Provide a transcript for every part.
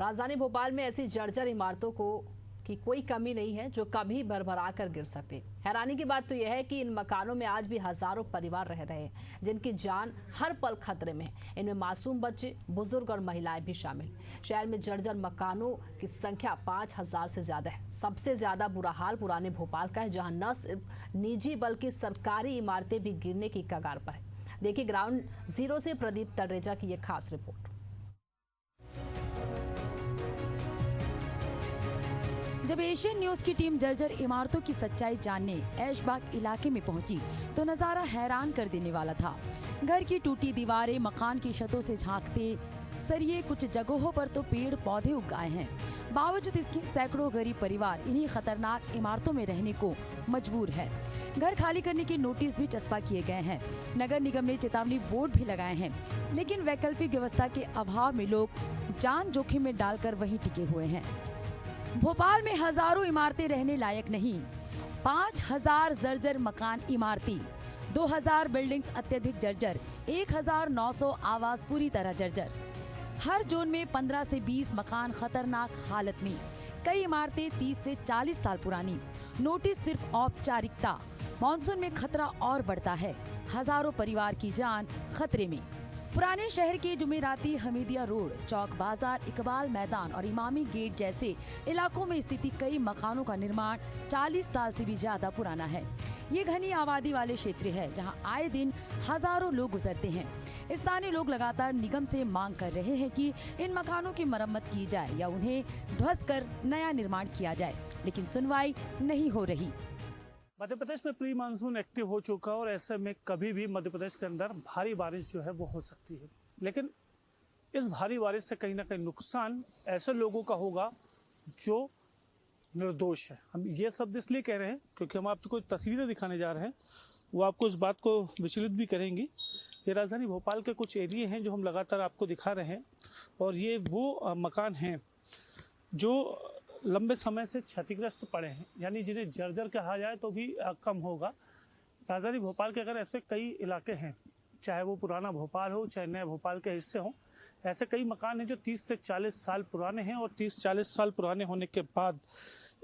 राजधानी भोपाल में ऐसी जर्जर इमारतों की कोई कमी नहीं है जो कभी भरभरा कर गिर सकती। हैरानी की बात तो यह है कि इन मकानों में आज भी हजारों परिवार रह रहे हैं जिनकी जान हर पल खतरे में है। इनमें मासूम बच्चे, बुजुर्ग और महिलाएं भी शामिल। शहर में जर्जर मकानों की संख्या 5000 से ज्यादा है। सबसे ज्यादा बुरा हाल पुराने भोपाल का है, जहां न सिर्फ निजी बल्कि सरकारी इमारतें भी गिरने की कगार पर है। देखिए ग्राउंड जीरो से प्रदीप तलरेजा की यह खास रिपोर्ट। जब एशियन न्यूज की टीम जर्जर इमारतों की सच्चाई जानने ऐशबाग इलाके में पहुंची तो नजारा हैरान कर देने वाला था। घर की टूटी दीवारें, मकान की छतों से झांकते सरिये, कुछ जगहों पर तो पेड़ पौधे उग आए हैं। बावजूद इसके सैकड़ों गरीब परिवार इन्हीं खतरनाक इमारतों में रहने को मजबूर है। घर खाली करने के नोटिस भी चस्पा किए गए हैं। नगर निगम ने चेतावनी बोर्ड भी लगाए हैं, लेकिन वैकल्पिक व्यवस्था के अभाव में लोग जान जोखिम में डालकर वहीं टिके हुए हैं। भोपाल में हजारों इमारतें रहने लायक नहीं, 5000 जर्जर मकान इमारती, 2000 बिल्डिंग्स अत्यधिक जर्जर, 1900 आवास पूरी तरह जर्जर। हर जोन में 15 से 20 मकान खतरनाक हालत में, कई इमारतें 30 से 40 साल पुरानी। नोटिस सिर्फ औपचारिकता। मॉनसून में खतरा और बढ़ता है, हजारों परिवार की जान खतरे में। पुराने शहर के जुमेराती, हमीदिया रोड, चौक बाजार, इकबाल मैदान और इमामी गेट जैसे इलाकों में स्थित कई मकानों का निर्माण 40 साल से भी ज्यादा पुराना है। ये घनी आबादी वाले क्षेत्र है जहां आए दिन हजारों लोग गुजरते हैं। स्थानीय लोग लगातार निगम से मांग कर रहे हैं कि इन मकानों की मरम्मत की जाए या उन्हें ध्वस्त कर नया निर्माण किया जाए, लेकिन सुनवाई नहीं हो रही। मध्य प्रदेश में प्री मानसून एक्टिव हो चुका और ऐसे में कभी भी मध्य प्रदेश के अंदर भारी बारिश जो है वो हो सकती है, लेकिन इस भारी बारिश से कहीं ना कहीं नुकसान ऐसे लोगों का होगा जो निर्दोष है। हम ये शब्द इसलिए कह रहे हैं क्योंकि हम आपको कुछ तस्वीरें दिखाने जा रहे हैं, वो आपको इस बात को विचलित भी करेंगी। ये राजधानी भोपाल के कुछ एरिए हैं जो हम लगातार आपको दिखा रहे हैं, और ये वो मकान हैं जो लंबे समय से क्षतिग्रस्त पड़े हैं, यानी जिन्हें जर्जर कहा जाए तो भी कम होगा। राजधानी भोपाल के अगर ऐसे कई इलाके हैं, चाहे वो पुराना भोपाल हो चाहे नए भोपाल के हिस्से हों, ऐसे कई मकान हैं जो 30 से 40 साल पुराने हैं, और 30-40 साल पुराने होने के बाद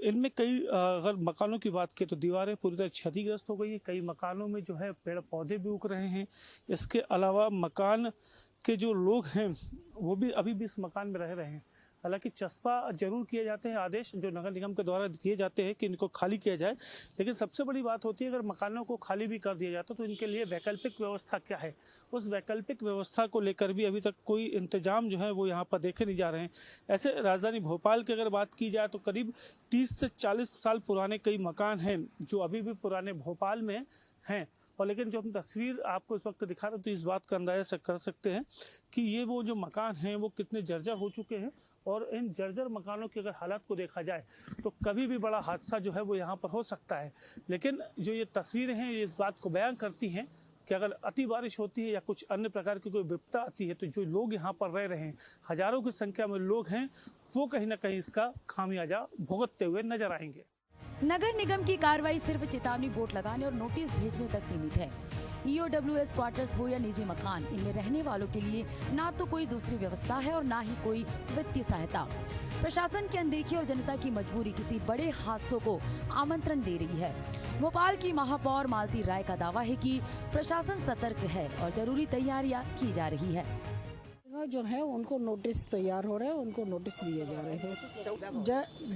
इनमें कई अगर मकानों की बात करें तो दीवारें पूरी तरह क्षतिग्रस्त हो गई हैं। कई मकानों में जो है पेड़ पौधे भी उग रहे हैं। इसके अलावा मकान के जो लोग हैं वो भी अभी भी इस मकान में रह रहे हैं। हालांकि चस्पा जरूर किए जाते हैं, आदेश जो नगर निगम के द्वारा किए जाते हैं कि इनको खाली किया जाए, लेकिन सबसे बड़ी बात होती है अगर मकानों को खाली भी कर दिया जाता तो इनके लिए वैकल्पिक व्यवस्था क्या है। उस वैकल्पिक व्यवस्था को लेकर भी अभी तक कोई इंतजाम जो है वो यहाँ पर देखे नहीं जा रहे हैं। ऐसे राजधानी भोपाल की अगर बात की जाए तो करीब 30 से 40 साल पुराने कई मकान हैं जो अभी भी पुराने भोपाल में हैं, और लेकिन जो हम तस्वीर आपको इस वक्त दिखा रहे हैं तो इस बात का अंदाजा कर सकते हैं कि ये वो जो मकान हैं वो कितने जर्जर हो चुके हैं। और इन जर्जर मकानों की अगर हालत को देखा जाए तो कभी भी बड़ा हादसा जो है वो यहाँ पर हो सकता है। लेकिन जो ये तस्वीरें हैं ये इस बात को बयान करती हैं कि अगर अति बारिश होती है या कुछ अन्य प्रकार की कोई विपदा आती है तो जो लोग यहाँ पर रह रहे हैं, हजारों की संख्या में लोग हैं, वो कहीं ना कहीं इसका खामियाजा भुगतते हुए नजर आएंगे। नगर निगम की कार्रवाई सिर्फ चेतावनी बोर्ड लगाने और नोटिस भेजने तक सीमित है। EOWS क्वार्टर्स हो या निजी मकान, इनमें रहने वालों के लिए ना तो कोई दूसरी व्यवस्था है और ना ही कोई वित्तीय सहायता। प्रशासन की अनदेखी और जनता की मजबूरी किसी बड़े हादसों को आमंत्रण दे रही है। भोपाल की महापौर मालती राय का दावा है कि प्रशासन सतर्क है और जरूरी तैयारियां की जा रही है। जो है उनको नोटिस तैयार हो रहे हैं, उनको नोटिस दिए जा रहे हैं।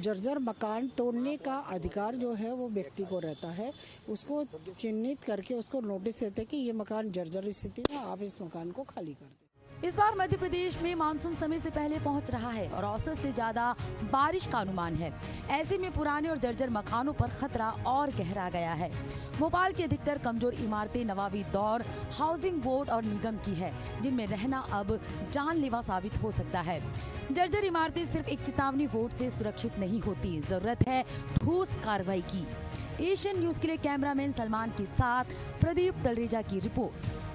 जर्जर मकान तोड़ने का अधिकार जो है वो व्यक्ति को रहता है, उसको चिन्हित करके उसको नोटिस देते कि ये मकान जर्जर स्थिति में, आप इस मकान को खाली कर दें। इस बार मध्य प्रदेश में मानसून समय से पहले पहुंच रहा है और औसत से ज्यादा बारिश का अनुमान है। ऐसे में पुराने और जर्जर मकानों पर खतरा और गहरा गया है। भोपाल की अधिकतर कमजोर इमारतें नवाबी दौर हाउसिंग बोर्ड और निगम की है, जिनमें रहना अब जानलेवा साबित हो सकता है। जर्जर इमारतें सिर्फ एक चेतावनी बोर्ड से सुरक्षित नहीं होती, जरूरत है ठोस कार्रवाई की। एशियन न्यूज के लिए कैमरामैन सलमान के साथ प्रदीप तलरेजा की रिपोर्ट।